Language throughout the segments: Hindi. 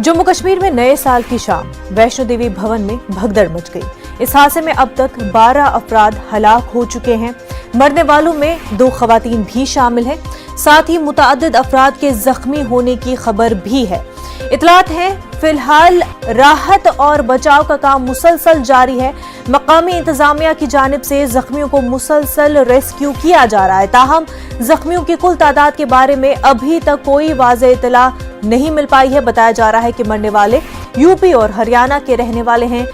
जम्मू कश्मीर में नए साल की शाम वैष्णो देवी भवन में भगदड़ मच गई। इस हादसे में अब तक 12 अफराद हलाक हो चुके हैं। मरने वालों में 2 खवातीन भी शामिल हैं। साथ ही मुतअद्दिद अफराद के जख्मी होने की खबर भी है। इतलात है फिलहाल राहत और बचाव का काम मुसलसल जारी है। मकामी इंतजामिया की जानिब से जख्मियों को मुसलसल रेस्क्यू किया जा रहा है। ताहम जख्मियों की कुल तादाद के बारे में अभी तक कोई वाज़ेह इत्तला नहीं मिल पाई है। बताया जा रहा है कि मरने वाले यूपी और हरियाणा के रहने वाले हैं।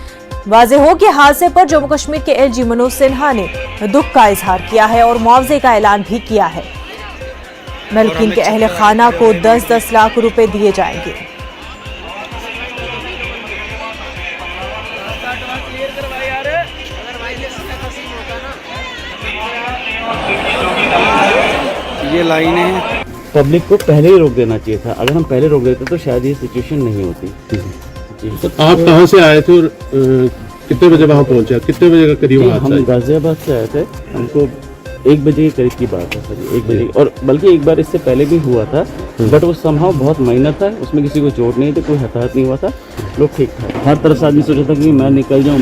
वाज़ेह हो कि हादसे पर जम्मू कश्मीर के एलजी मनोज सिन्हा ने दुख का इजहार किया है और मुआवजे का ऐलान भी किया है। मलकीन के अहले खाना को 10-10 लाख रुपए दिए जाएंगे। ये लाइनें पब्लिक को पहले ही रोक देना चाहिए था। अगर हम पहले रोक देते तो शायद ये सिचुएशन नहीं होती। तो आप कहाँ से आए थे और कितने बजे वहाँ पहुँचे? कितने बजे का करीब? हम गाजियाबाद से आए थे। हमको 1 बजे के करीब की बात है सर, 1 बजे। और बल्कि एक बार इससे पहले भी हुआ था, बट वो समहाउ बहुत माइनर था। उसमें किसी को चोट नहीं थी, कोई हताहत नहीं हुआ था, लोग ठीक था। हर तरह से आदमी सोचा था कि मैं निकल जाऊँ।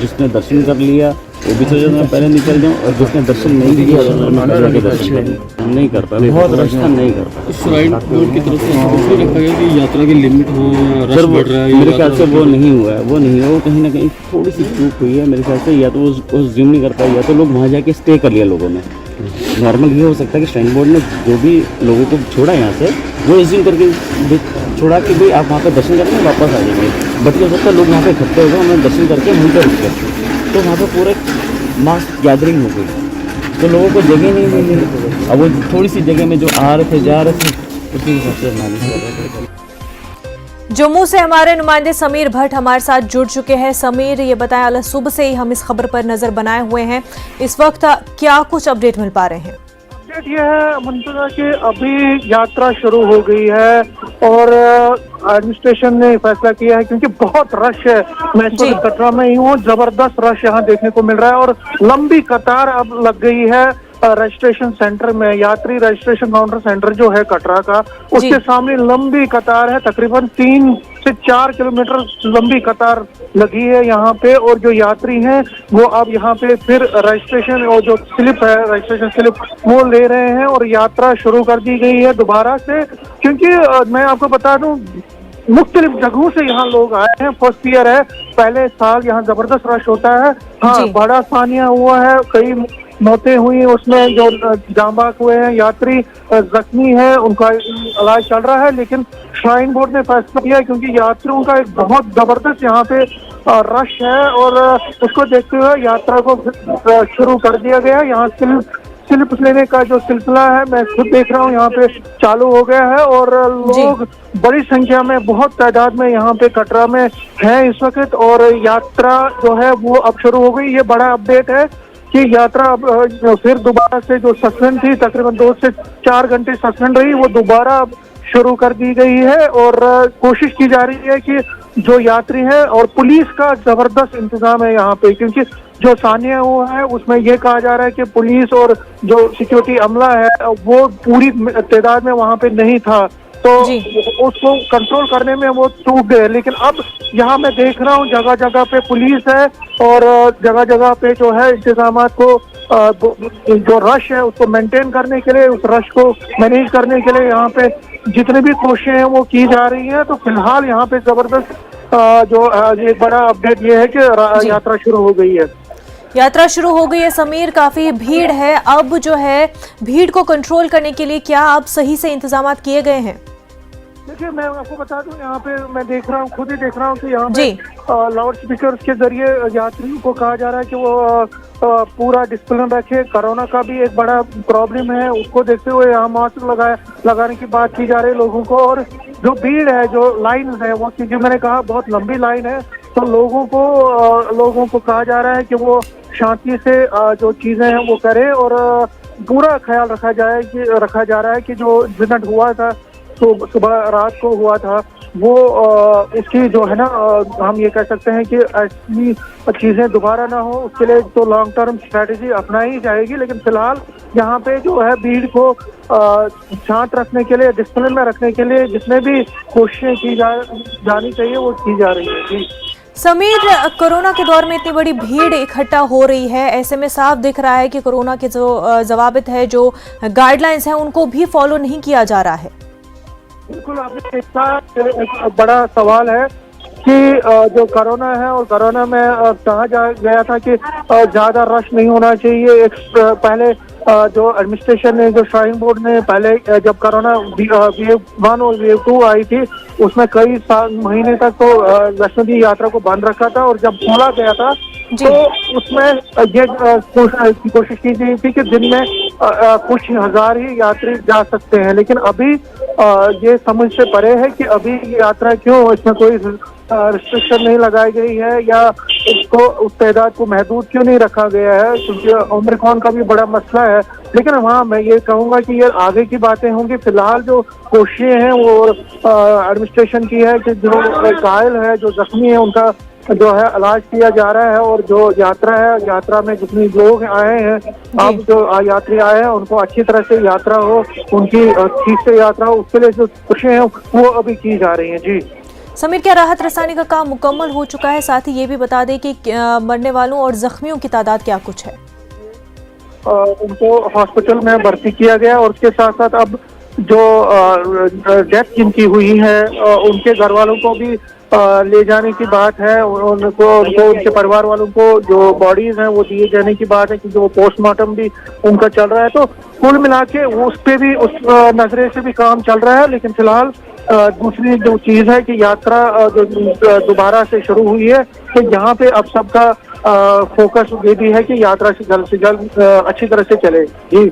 जिसने दर्शन कर लिया वो भी सोचा मैं पहले निकल जाऊँ, और जिसने दर्शन नहीं किया मैं पहले दर्शन नहीं कर पाया। बहुत रश था, नहीं कर पाया। श्राइन बोर्ड की तरफ से ऐसा रखा गया कि यात्रा की लिमिट हो, रश बढ़ रहा है। मेरे ख्याल से वो नहीं हुआ है, वो कहीं ना कहीं थोड़ी सी चूक हुई है मेरे ख्याल से। या तो वो ज्यूम नहीं कर पाया, या तो लोग वहाँ जाके स्टे कर लिया लोगों ने। नॉर्मल ये हो सकता है कि श्राइन बोर्ड ने जो भी लोगों को छोड़ा यहाँ से, वो ज्यूम करके छोड़ा कि भाई आप वहाँ पर दर्शन करेंगे वापस आ जाएंगे। बट ये हो सकता है लोग वहाँ पे इकट्ठे हो गए, उन्होंने दर्शन करके वहीं पर रुक गए, तो वहाँ पर पूरे मास गैदरिंग हो गई, तो लोगों को जगह नहीं मिली। अब वो थोड़ी सी जगह में जो आ रहे थे जा रहे थे, उसी हिसाब से मैनेज कर रहे थे। जम्मू से हमारे नुमाइंदे समीर भट्ट हमारे साथ जुड़ चुके हैं। समीर, ये बताएं, अल सुबह से ही हम इस खबर पर नजर बनाए हुए हैं, इस वक्त क्या कुछ अपडेट मिल पा रहे हैं? अपडेट ये है मुंतज़ा कि अभी यात्रा शुरू हो गई है और एडमिनिस्ट्रेशन ने फैसला किया है, क्योंकि बहुत रश है। मैं इस वक्त कटरा में ही हूँ, जबरदस्त रश यहाँ देखने को मिल रहा है और लंबी कतार अब लग गई है रजिस्ट्रेशन सेंटर में। यात्री रजिस्ट्रेशन काउंटर सेंटर जो है कटरा का, उसके सामने लंबी कतार है। तकरीबन 3 से 4 किलोमीटर लंबी कतार लगी है यहाँ पे। और जो यात्री हैं वो अब यहाँ पे फिर रजिस्ट्रेशन और जो स्लिप है, रजिस्ट्रेशन स्लिप, वो ले रहे हैं और यात्रा शुरू कर दी गई है दोबारा से। क्योंकि मैं आपको बता दूं, मुख्तलिफ जगहों से यहाँ लोग आए हैं। फर्स्ट ईयर है, पहले साल यहाँ जबरदस्त रश होता है। हाँ, बड़ा सानिया हुआ है, कई मौतें हुई, उसमें जो जांबाक हुए हैं, यात्री जख्मी है, उनका इलाज चल रहा है। लेकिन श्राइन बोर्ड ने फैसला किया, क्योंकि यात्रियों का एक बहुत जबरदस्त यहाँ पे रश है और उसको देखते हुए यात्रा को शुरू कर दिया गया। यहाँ स्लिप लेने का जो सिलसिला है, मैं खुद देख रहा हूँ, यहाँ पे चालू हो गया है और लोग बड़ी संख्या में, बहुत तादाद में यहाँ पे कटरा में हैं इस वक्त। और यात्रा जो है वो अब शुरू हो गई। ये बड़ा अपडेट है कि यात्रा फिर दोबारा से जो सस्पेंड थी, तकरीबन 2 से 4 घंटे सस्पेंड रही, वो दोबारा शुरू कर दी गई है। और कोशिश की जा रही है कि जो यात्री है, और पुलिस का जबरदस्त इंतजाम है यहाँ पे, क्योंकि जो सानिया हुआ है उसमें यह कहा जा रहा है कि पुलिस और जो सिक्योरिटी अमला है वो पूरी तादाद में वहाँ पे नहीं था, तो उसको कंट्रोल करने में वो चूक गए। लेकिन अब यहाँ मैं देख रहा हूँ जगह जगह पे पुलिस है और जगह जगह पे जो है इंतजामात को, जो रश है उसको मेंटेन करने के लिए, उस रश को मैनेज करने के लिए यहाँ पे जितने भी कोशिशें हैं वो की जा रही हैं। तो फिलहाल यहाँ पे जबरदस्त जो एक बड़ा अपडेट ये है कि यात्रा शुरू हो गई है। यात्रा शुरू हो गई है समीर, काफी भीड़ है। अब जो है भीड़ को कंट्रोल करने के लिए क्या अब सही से इंतजाम किए गए हैं? देखिए, मैं आपको बता दूं, यहाँ पे मैं देख रहा हूँ, खुद ही देख रहा हूँ कि यहाँ पे लाउड स्पीकर के जरिए यात्रियों को कहा जा रहा है कि वो पूरा डिसिप्लिन रखे। कोरोना का भी एक बड़ा प्रॉब्लम है, उसको देखते हुए यहाँ मास्क लगाने की बात की जा रही है लोगों को। और जो भीड़ है, जो लाइन है, वो क्योंकि मैंने कहा बहुत लंबी लाइन है, तो लोगों को कहा जा रहा है कि वो शांति से जो चीजें हैं वो करें और पूरा ख्याल रखा जा रहा है कि जो इंसिडेंट हुआ था सुबह रात को हुआ था वो उसकी जो है ना हम ये कह सकते हैं कि ऐसी चीजें दोबारा ना हो, उसके लिए तो लॉन्ग टर्म स्ट्रेटेजी अपनाई जाएगी। लेकिन फिलहाल यहाँ पे जो है भीड़ को शांत रखने के लिए, डिसिप्लिन में रखने के लिए जितने भी कोशिशें की जानी चाहिए वो की जा रही है। जी समीर, कोरोना के दौर में इतनी बड़ी भीड़ इकट्ठा हो रही है, ऐसे में साफ दिख रहा है कि कोरोना के जो जवाबित है, जो गाइडलाइंस हैं, उनको भी फॉलो नहीं किया जा रहा है। बिल्कुल, आपने एक बड़ा सवाल है कि जो कोरोना है और कोरोना में कहा गया था कि ज्यादा रश नहीं होना चाहिए। एक पहले जो एडमिनिस्ट्रेशन ने, जो श्राइन बोर्ड ने पहले जब कोरोना वेव 1 और वेव 2 आई थी उसमें कई महीने तक तो वैष्णो देवी यात्रा को बंद रखा था, और जब खोला गया था तो उसमें ये कोशिश की गई थी कि दिन में कुछ हजार ही यात्री जा सकते हैं। लेकिन अभी ये समझ से परे है कि अभी यात्रा क्यों, इसमें कोई रिस्ट्रिक्शन नहीं लगाई गई है या उसको उस तादाद को महदूद क्यों नहीं रखा गया है, क्योंकि ओमिक्रॉन का भी बड़ा मसला है। लेकिन हाँ, मैं ये कहूँगा कि ये आगे की बातें होंगी। फिलहाल जो कोशिशें हैं वो एडमिनिस्ट्रेशन की है कि जो घायल है, जो जख्मी है, उनका जो है इलाज किया जा रहा है, और जो यात्रा है, यात्रा में जितने लोग आए हैं, अब जो यात्री आए हैं, उनको अच्छी तरह से यात्रा हो, उनकी ठीक से यात्रा हो, उसके लिए जो कोशिशें हैं वो अभी की जा रही हैं। जी समीर, क्या राहत रसानी का काम मुकम्मल हो चुका है? साथ ही ये भी बता दें कि मरने वालों और जख्मियों की तादाद क्या कुछ है? उनको हॉस्पिटल में भर्ती किया गया, और उसके साथ साथ अब जो डेथ जिनकी हुई है उनके घर वालों को भी ले जाने की बात है। उनको उनके परिवार वालों को जो बॉडीज हैं वो दिए जाने की बात है, क्योंकि वो पोस्टमार्टम भी उनका चल रहा है। तो कुल मिला के उस पे भी, उस नजरे से भी काम चल रहा है। लेकिन फिलहाल दूसरी जो चीज है कि यात्रा जो दोबारा से शुरू हुई है, तो यहाँ पे अब सबका फोकस ये भी है कि यात्रा से जल्द अच्छी तरह से चले। जी,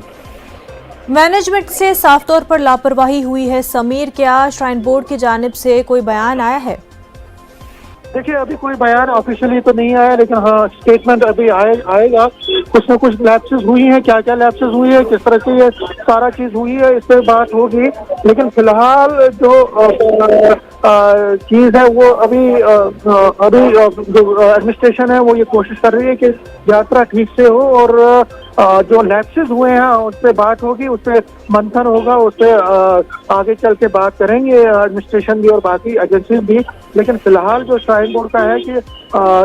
मैनेजमेंट से साफ तौर पर लापरवाही हुई है समीर, क्या श्राइन बोर्ड की जानिब से कोई बयान आया है? देखिए, अभी कोई बयान ऑफिशियली तो नहीं आया, लेकिन हाँ स्टेटमेंट अभी आएगा। कुछ न कुछ लैप्सेस हुई हैं, क्या क्या लैप्सेस हुई है, किस तरह से ये सारा चीज हुई है, इस पर बात होगी। लेकिन फिलहाल जो चीज है वो अभी जो एडमिनिस्ट्रेशन है वो ये कोशिश कर रही है कि यात्रा ठीक से हो, और जो लैप्सेस हुए हैं उस पर बात होगी, उस पर मंथन होगा, उस पर आगे चल के बात करेंगे एडमिनिस्ट्रेशन भी और बाकी एजेंसी भी। लेकिन फिलहाल जो श्राइन बोर्ड का है कि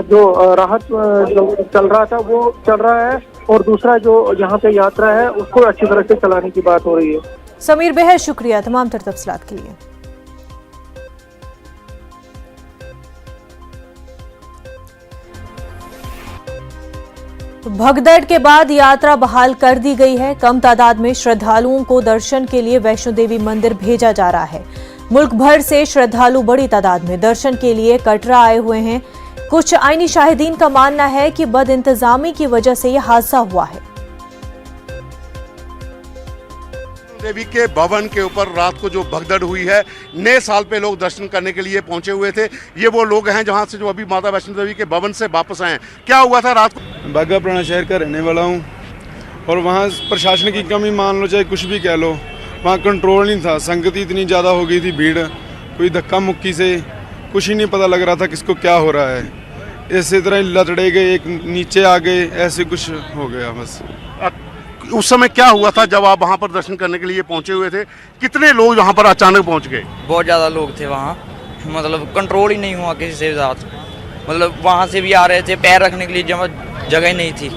जो राहत जो चल रहा था वो चल रहा है, और दूसरा जो यहाँ पे यात्रा है उसको अच्छी तरह से चलाने की बात हो रही है। समीर, बेहद शुक्रिया तमाम तर तफसीलात के लिए। भगदड़ के बाद यात्रा बहाल कर दी गई है। कम तादाद में श्रद्धालुओं को दर्शन के लिए वैष्णो देवी मंदिर भेजा जा रहा है। मुल्क भर से श्रद्धालु बड़ी तादाद में दर्शन के लिए कटरा आए हुए हैं। कुछ आईनी शाहिदीन का मानना है कि बद इंतजामी की वजह से यह हादसा हुआ है। देवी के भवन के ऊपर रात को जो भगदड़ हुई है, नए साल पे लोग दर्शन करने के लिए पहुंचे हुए थे। ये वो लोग हैं जहां से जो अभी माता वैष्णो देवी के भवन से वापस आए हैं। क्या हुआ था रात को? बाघापुराना शहर का रहने वाला हूं, और वहां प्रशासन की कमी मान लो चाहे कुछ भी कह लो, वहां कंट्रोल नहीं था। संगति इतनी ज़्यादा हो गई थी, भीड़, कोई धक्का मुक्की से कुछ ही नहीं पता लग रहा था किसको क्या हो रहा है। इसी तरह लतड़े गए, एक नीचे आ गए, ऐसे कुछ हो गया बस। उस समय क्या हुआ था जब आप वहां पर दर्शन करने के लिए पहुंचे हुए थे? कितने लोग वहां पर अचानक पहुंच गए? बहुत ज़्यादा लोग थे वहाँ, मतलब कंट्रोल ही नहीं हुआ किसी से साथ। मतलब वहाँ से भी आ रहे थे, पैर रखने के लिए जगह ही नहीं थी।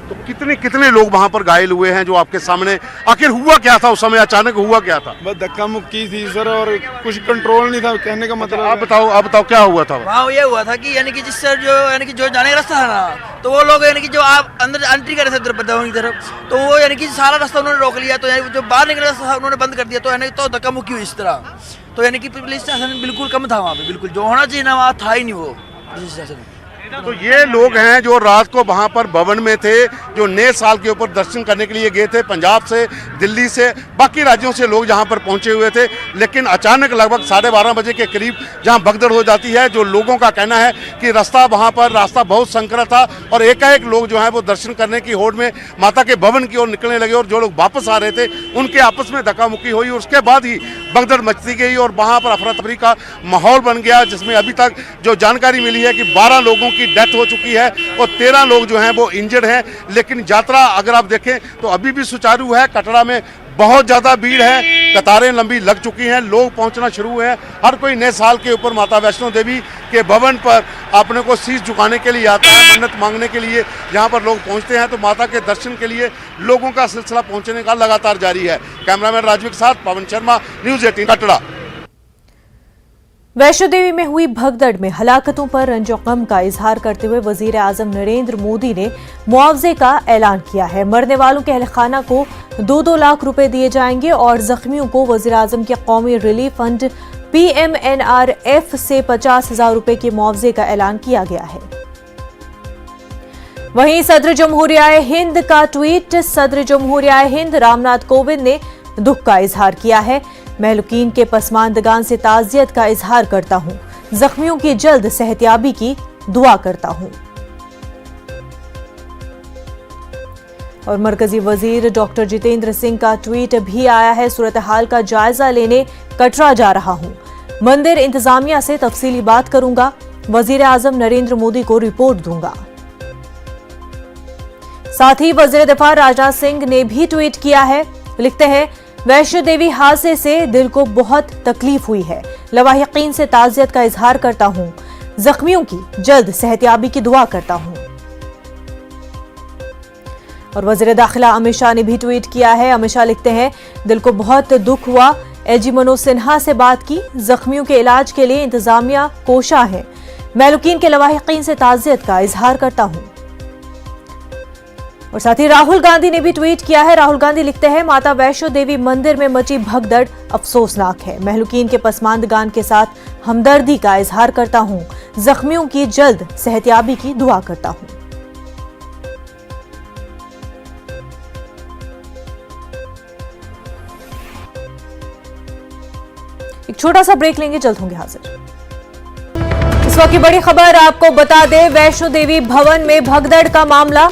तो कितने लोग वहां पर घायल हुए हैं जो आपके सामने? आखिर हुआ क्या था उस समय, अचानक हुआ क्या था? बस धक्का मुक्की थी सर, और कुछ कंट्रोल नहीं था, कहने का मतलब। आप बताओ क्या हुआ था? वहाँ ये हुआ था कि यानी कि जिससे जो जाने का रास्ता था ना, तो वो लोग यानी कि जो आप अंदर एंट्री कर रहे थे बदाऊं की तरफ, तो वो यानी कि सारा रास्ता उन्होंने रोक लिया। तो यानी जो बाहर निकल रास्ता था उन्होंने बंद कर दिया। तो यानी तो धक्का मुक्की हुई इस तरह। तो यानी कि पुलिस शासन बिल्कुल कम था वहाँ पे, बिल्कुल जो होना चाहिए ना वहाँ था ही नहीं वो पुलिस शासन। तो ये लोग हैं जो रात को वहां पर भवन में थे, जो नए साल के ऊपर दर्शन करने के लिए गए थे। पंजाब से, दिल्ली से, बाकी राज्यों से लोग जहां पर पहुंचे हुए थे। लेकिन अचानक लगभग 12:30 बजे के करीब जहां भगदड़ हो जाती है, जो लोगों का कहना है कि रास्ता बहुत संकरा था, और एकाएक लोग जो है वो दर्शन करने की होड़ में माता के भवन की ओर निकलने लगे, और जो लोग वापस आ रहे थे उनके आपस में धक्का मुक्की हुई। उसके बाद ही भगदड़ मचती गई और वहाँ पर अफरा तफरी का माहौल बन गया, जिसमें अभी तक जो जानकारी मिली है कि 12 लोगों की डेथ हो चुकी है और 13 लोग जो हैं वो इंजर्ड हैं। लेकिन यात्रा अगर आप देखें तो अभी भी सुचारू है। कटरा में बहुत ज़्यादा भीड़ है, कतारें लंबी लग चुकी हैं, लोग पहुंचना शुरू हुए हैं। हर कोई नए साल के ऊपर माता वैष्णो देवी के भवन पर अपने को शीश झुकाने के लिए आता है, मन्नत मांगने के लिए यहाँ पर लोग पहुंचते हैं। तो माता के दर्शन के लिए लोगों का सिलसिला पहुंचने का लगातार जारी है। कैमरामैन राजवीर के साथ पवन शर्मा, न्यूज़ 18 कटरा। वैष्णो देवी में हुई भगदड़ में हलाकतों पर रंजो गम का इजहार करते हुए वजीर आजम नरेंद्र मोदी ने मुआवजे का ऐलान किया है। मरने वालों के अहल खाना को 2-2 लाख रुपए दिए जाएंगे और जख्मियों को वजीर आजम के कौमी रिलीफ फंड PMNRF से 50,000 रुपए के मुआवजे का ऐलान किया गया है। वहीं सदर जमहूरिया हिंद का ट्वीट, सदर जमहूरिया हिंद रामनाथ कोविंद ने दुख का इजहार किया है। महलूकीन के पसमानदगान से ताज़ियत का इजहार करता हूं, जख्मियों की जल्द सेहतयाबी की दुआ करता हूं। और मरकजी वजीर डॉक्टर जितेंद्र सिंह का ट्वीट भी आया है, सूरत हाल का जायजा लेने कटरा जा रहा हूं, मंदिर इंतजामिया से तफसीली बात करूंगा, वजीर आजम नरेंद्र मोदी को रिपोर्ट दूंगा। साथ ही वजीर दिफा राजनाथ सिंह ने भी ट्वीट किया है, लिखते हैं वैष्णो देवी हादसे से दिल को बहुत तकलीफ हुई है, लवाहिकीन से ताज़ियत का इजहार करता हूं, जख्मियों की जल्द सेहतयाबी की दुआ करता हूं। और वजीर दाखिला अमित शाह ने भी ट्वीट किया है, अमित शाह लिखते हैं दिल को बहुत दुख हुआ, एजी मनोज सिन्हा से बात की, जख्मियों के इलाज के लिए इंतजामिया कोशा है, महलूकीन के लवाहिकीन से ताज़ियत का इजहार करता हूं। और साथ ही राहुल गांधी ने भी ट्वीट किया है, राहुल गांधी लिखते हैं माता वैष्णो देवी मंदिर में मची भगदड़ अफसोसनाक है, महलूकीन के पसमानदगान के साथ हमदर्दी का इजहार करता हूं, जख्मियों की जल्द सेहतयाबी की दुआ करता हूं। एक छोटा सा ब्रेक लेंगे, जल्द होंगे हाजिर। इस वक्त की बड़ी खबर आपको बता दें, वैष्णो देवी भवन में भगदड़ का मामला,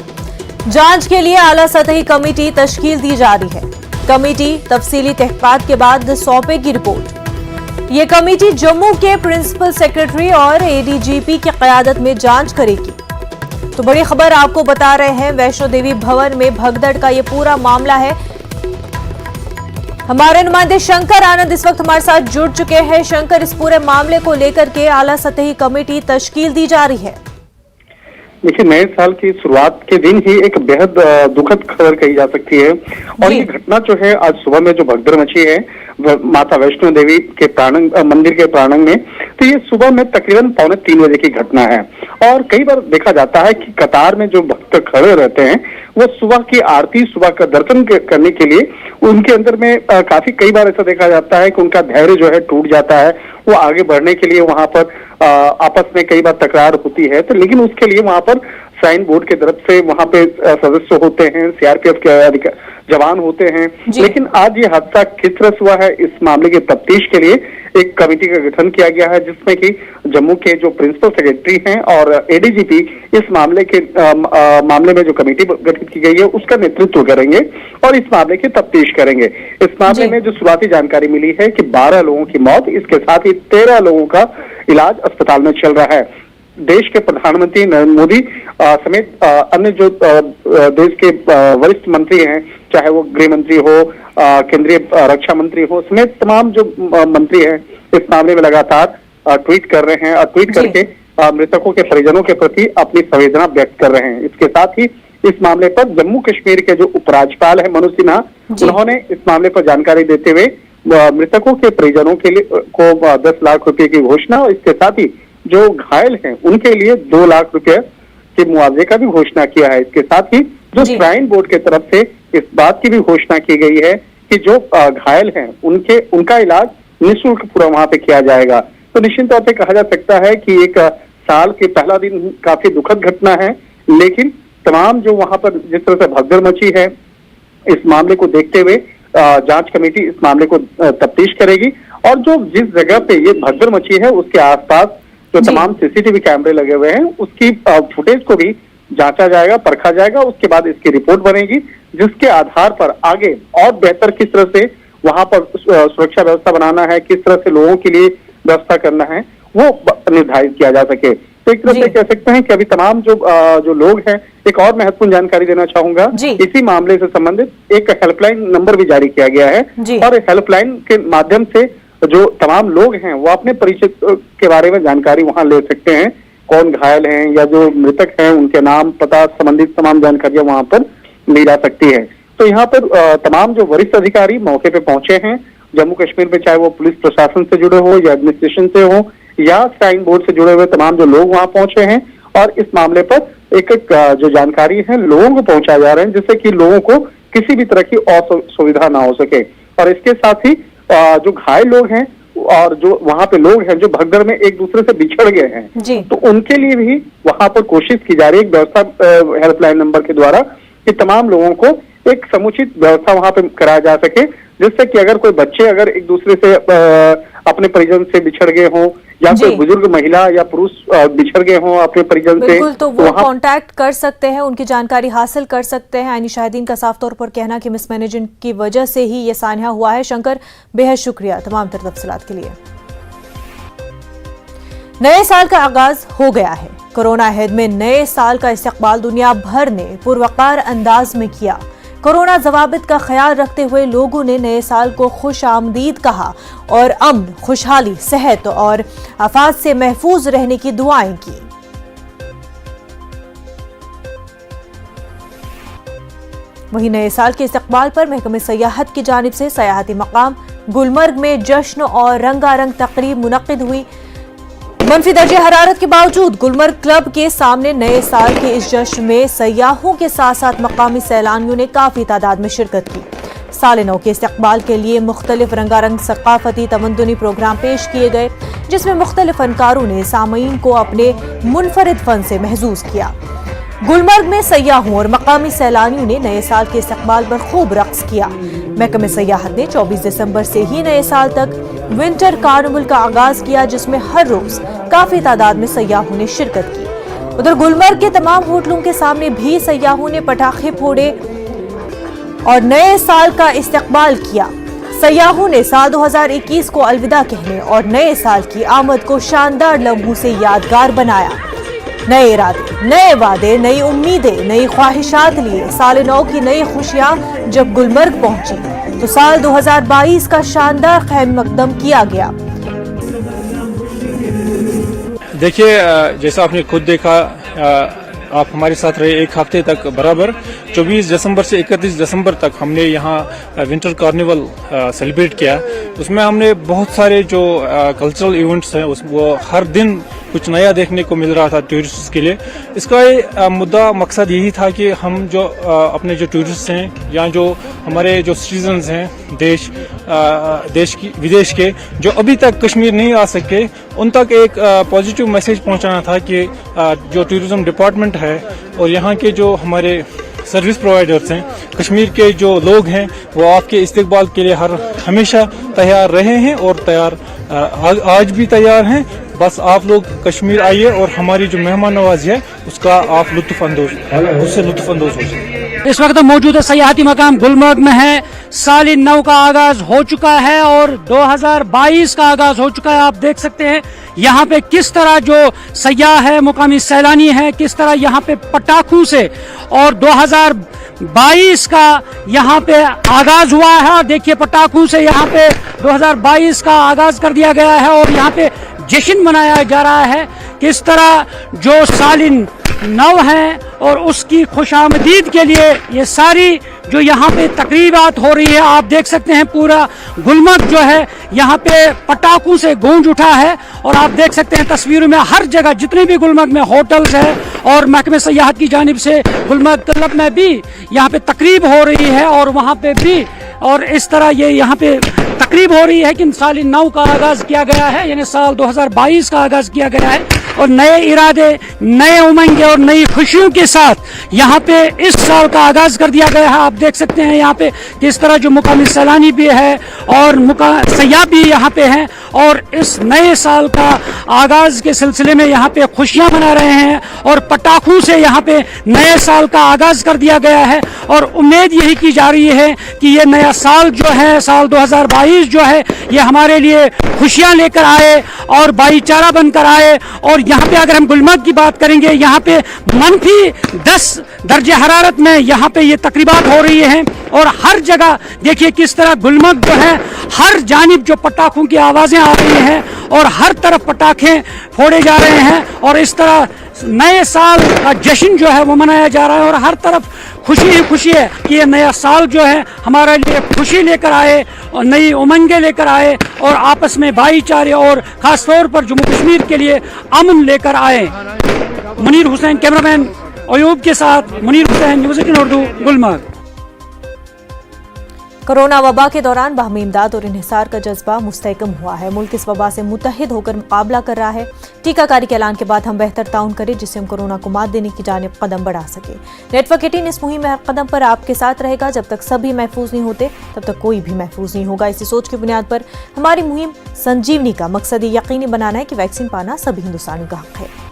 जांच के लिए आला सतही कमेटी तश्कील दी जा रही है। कमेटी तफसीली तहकीकात के बाद सौंपेगी रिपोर्ट। ये कमेटी जम्मू के प्रिंसिपल सेक्रेटरी और ADGP की क़यादत में जांच करेगी। तो बड़ी खबर आपको बता रहे हैं, वैष्णो देवी भवन में भगदड़ का ये पूरा मामला है। हमारे नुमाइंदे शंकर आनंद इस वक्त हमारे साथ जुड़ चुके हैं। शंकर, इस पूरे मामले को लेकर के आला सतही कमेटी तश्कील दी जा रही है। देखिए, नए साल की शुरुआत के दिन ही एक बेहद दुखद खबर कही जा सकती है। और ये घटना जो है, आज सुबह में जो भगदड़ मची है माता वैष्णो देवी के मंदिर के प्रांगण में, तो ये सुबह में तकरीबन 2:45 बजे की घटना है। और कई बार देखा जाता है कि कतार में जो भक्त खड़े रहते हैं वो सुबह की आरती, सुबह का दर्शन करने के लिए उनके अंदर में काफी कई बार ऐसा देखा जाता है कि उनका धैर्य जो है टूट जाता है। वो आगे बढ़ने के लिए वहां पर आपस में कई बार तकरार होती है, तो लेकिन उसके लिए वहां पर साइन बोर्ड की तरफ से वहां पे सदस्य होते हैं, CRPF के जवान होते हैं। लेकिन आज ये हादसा किस तरह हुआ है, इस मामले की तफ्तीश के लिए एक कमेटी का गठन किया गया है, जिसमें कि जम्मू के जो प्रिंसिपल सेक्रेटरी हैं और ADGP इस मामले में जो कमेटी गठित की गई है उसका नेतृत्व करेंगे और इस मामले की तफ्तीश करेंगे। इस मामले में जो शुरुआती जानकारी मिली है कि 12 लोगों की मौत, इसके साथ ही 13 लोगों का इलाज अस्पताल में चल रहा है। देश के प्रधानमंत्री नरेंद्र मोदी समेत अन्य जो देश के वरिष्ठ मंत्री हैं, चाहे वो गृह मंत्री हो, केंद्रीय रक्षा मंत्री हो, समेत तमाम जो मंत्री हैं इस मामले में लगातार ट्वीट कर रहे हैं और ट्वीट करके मृतकों के परिजनों के प्रति अपनी संवेदना व्यक्त कर रहे हैं। इसके साथ ही इस मामले पर जम्मू कश्मीर के जो उपराज्यपाल है मनोज सिन्हा, उन्होंने इस मामले पर जानकारी देते हुए मृतकों के परिजनों के लिए को 10 लाख रुपए की घोषणा और इसके साथ ही जो घायल हैं उनके लिए 2 लाख रुपए के मुआवजे का भी घोषणा किया है। इसके साथ ही जो श्राइन बोर्ड की तरफ से इस बात की भी घोषणा की गई है कि जो घायल हैं उनका इलाज निःशुल्क पूरा वहां पे किया जाएगा। तो निश्चित तौर पे कहा जा सकता है कि एक साल के पहला दिन काफी दुखद घटना है, लेकिन तमाम जो वहां पर जिस तरह से भगदड़ मची है, इस मामले को देखते हुए जांच कमेटी इस मामले को तफ्तीश करेगी और जो जिस जगह पे ये भगदड़ मची है उसके आसपास जो तमाम CCTV कैमरे लगे हुए हैं उसकी फुटेज को भी जांचा जाएगा, परखा जाएगा। उसके बाद इसकी रिपोर्ट बनेगी, जिसके आधार पर आगे और बेहतर किस तरह से वहां पर सुरक्षा व्यवस्था बनाना है, किस तरह से लोगों के लिए व्यवस्था करना है, वो निर्धारित किया जा सके। तो एक तरह से कह सकते हैं कि अभी तमाम जो लोग हैं, एक और महत्वपूर्ण जानकारी देना चाहूंगा, इसी मामले से संबंधित एक हेल्पलाइन नंबर भी जारी किया गया है और हेल्पलाइन के माध्यम से जो तमाम लोग हैं वो अपने परिचय के बारे में जानकारी वहां ले सकते हैं, कौन घायल हैं या जो मृतक हैं उनके नाम पता संबंधित तमाम जानकारियां वहां पर ली जा सकती है। तो यहाँ पर तमाम जो वरिष्ठ अधिकारी मौके पे पहुंचे हैं जम्मू कश्मीर में, चाहे वो पुलिस प्रशासन से जुड़े हो या एडमिनिस्ट्रेशन से हो या श्राइन बोर्ड से जुड़े हुए तमाम जो लोग वहां पहुंचे हैं, और इस मामले पर एक जो जानकारी है लोगों को पहुंचाए जा रहे हैं, जिससे कि लोगों को किसी भी तरह की असुविधा ना हो सके। और इसके साथ ही जो घायल लोग हैं और जो वहां पे लोग हैं जो भगदड़ में एक दूसरे से बिछड़ गए हैं, तो उनके लिए भी वहां पर कोशिश की जा रही है एक व्यवस्था हेल्पलाइन नंबर के द्वारा कि तमाम लोगों को एक समुचित व्यवस्था वहां पे कराया जा सके, जिससे कि अगर कोई बच्चे अगर एक दूसरे से अपने परिजन से बिछड़ गए हों या कोई बुजुर्ग महिला या पुरुष बिछड़ गए हों अपने परिजन से, बिल्कुल, तो वो कांटेक्ट कर सकते हैं, उनकी जानकारी हासिल कर सकते हैं। आइनी शाहिदीन का साफ तौर पर कहना कि मिसमैनेजमेंट की वजह से ही ये सान्या हुआ है। शंकर, बेहद शुक्रिया तमाम तर तफसीलात के लिए। नए साल का आगाज हो गया है। कोरोना अहद में नए साल का इस्तकबाल दुनिया भर ने पुरवकार अंदाज में किया। कोरोना जवाबित का ख्याल रखते हुए लोगों ने नए साल को खुश आमदीद कहा और अमन, खुशहाली, सेहत और आफात से महफूज रहने की दुआएं की। वहीं नए साल के इस्तकबाल पर महकमे सयाहत की जानिब से सयाहती मकाम गुलमर्ग में जश्न और रंगारंग तकरीब मुनक्किद हुई। मनफी दर्जे हरारत के बावजूद गुलमर्ग क्लब के सामने नए साल के इस जश्न में सयाहों के साथ साथ मकामी सैलानियों ने काफी तादाद में शिरकत की। साल नौ के इस्तकबाल के लिए मुख्तलिफ रंगारंग सकाफती तमद्दुनी प्रोग्राम पेश किए गए, जिसमें मुख्तलिफ फनकारों ने सामईन को अपने मुनफरिद फन से महजूज किया। गुलमर्ग में सयाहों और मकामी सैलानियों ने नए साल के इस्तकबाल पर खूब रक्स किया। महकमे सयाहत ने 24 दिसंबर से ही नए साल तक विंटर कार्निवल का आगाज किया, जिसमें हर रोज काफी तादाद में सयाहों ने शिरकत की। उधर गुलमर्ग के तमाम होटलों के सामने भी सयाहों ने पटाखे फोड़े और नए साल का इस्तकबाल किया। सयाहों ने साल 2021 को अलविदा कहने और नए साल की आमद को शानदार लम्हों से यादगार बनाया। नए इरादे, नए वादे, नई उम्मीदें, नई ख्वाहिशात लिए साल नौ की नई खुशियां जब गुलमर्ग पहुंची तो साल 2022 का शानदार खैर मकदम किया गया। देखिए, जैसा आपने खुद देखा, आप हमारे साथ रहे एक हफ्ते तक बराबर। 24 दिसंबर से 31 दिसंबर तक हमने यहाँ विंटर कार्निवल सेलिब्रेट किया। उसमें हमने बहुत सारे जो कल्चरल इवेंट्स हैं वो हर दिन कुछ नया देखने को मिल रहा था टूरिस्ट्स के लिए। इसका मुद्दा मकसद यही था कि हम जो अपने जो टूरिस्ट हैं या जो हमारे जो सिटीजन्स हैं देश की विदेश के जो अभी तक कश्मीर नहीं आ सके, उन तक एक पॉजिटिव मैसेज पहुंचाना था कि जो टूरिज्म डिपार्टमेंट है और यहाँ के जो हमारे सर्विस प्रोवाइडर्स हैं, कश्मीर के जो लोग हैं, वो आपके इस्तकबाल के लिए हमेशा तैयार रहे हैं और आज भी तैयार हैं। बस आप लोग कश्मीर आइए और हमारी जो मेहमान नवाजी है उससे लुत्फ अंदोज हो जाए। इस वक्त मौजूद सयाहती मकाम गुलमर्ग में है। साल नौ का आगाज हो चुका है और 2022 का आगाज हो चुका है। आप देख सकते हैं यहाँ पे किस तरह जो सयाह है, मुकामी सैलानी है, किस तरह यहाँ पे पटाखों से और 2022 का यहाँ पे आगाज हुआ है। देखिए, पटाखों से यहाँ पे 2022 का आगाज कर दिया गया है और यहाँ पे जश्न मनाया जा रहा है। किस तरह जो साल नौ है और उसकी खुशामदीद के लिए ये सारी जो यहाँ पे तकरीबात हो रही है, आप देख सकते हैं पूरा गुलमर्ग जो है यहाँ पे पटाखों से गूंज उठा है। और आप देख सकते हैं तस्वीरों में हर जगह जितने भी गुलमर्ग में होटल्स है और महकमे सयाहत की जानिब से गुलमर्ग क्लब में भी यहाँ पे तकरीब हो रही है और वहाँ पे भी और इस तरह ये यहाँ पे तकरीब हो रही है कि साल नौ का आगाज किया गया है, यानी साल 2022 का आगाज किया गया है और नए इरादे, नए उमंगे और नई खुशियों के साथ यहाँ पे इस साल का आगाज कर दिया गया है। आप देख सकते हैं यहाँ पे किस तरह जो मुकामी सैलानी भी है और सयाह भी यहाँ पे हैं और इस नए साल का आगाज के सिलसिले में यहाँ पे खुशियां मना रहे हैं और पटाखों से यहाँ पे नए साल का आगाज कर दिया गया है। और उम्मीद यही की जा रही है कि ये नया साल जो है, साल 2022 जो है, ये हमारे लिए खुशियां लेकर आए और भाईचारा बनकर आए। और यहाँ पे अगर हम गुलमर्ग की बात करेंगे, यहाँ पे -10 दर्जे हरारत में यहाँ पे ये तकरीबात हो रही हैं और हर जगह देखिए किस तरह गुलमर्ग जो है, हर जानिब जो पटाखों की आवाजें आ रही हैं और हर तरफ पटाखे फोड़े जा रहे हैं और इस तरह नए साल का जश्न जो है वो मनाया जा रहा है और हर तरफ खुशी ही खुशी है कि ये नया साल जो है हमारे लिए खुशी लेकर आए और नई उमंगें लेकर आए और आपस में भाईचारे और खास तौर पर जम्मू कश्मीर के लिए अमन लेकर आए। मुनीर हुसैन, कैमरामैन अयूब के साथ मुनीर हुसैन, न्यूज़ 18 उर्दू, गुलमर्ग। कोरोना वबा के दौरान बाहमी इमदाद और इन्हिसार का जज्बा मुस्तहकम हुआ है। मुल्क इस वबा से मुत्तहिद होकर मुकाबला कर रहा है। टीकाकारी के ऐलान के बाद हम बेहतर ताउन करें जिससे हम कोरोना को मात देने की जानिब कदम बढ़ा सके। नेटवर्क 18 इस मुहिम में हर कदम पर आपके साथ रहेगा। जब तक सभी महफूज नहीं होते तब तक कोई भी महफूज नहीं होगा। इसी सोच की बुनियाद पर हमारी मुहिम संजीवनी का मकसद ये यकीनी बनाना है कि वैक्सीन पाना सभी हिंदुस्तानियों का हक है।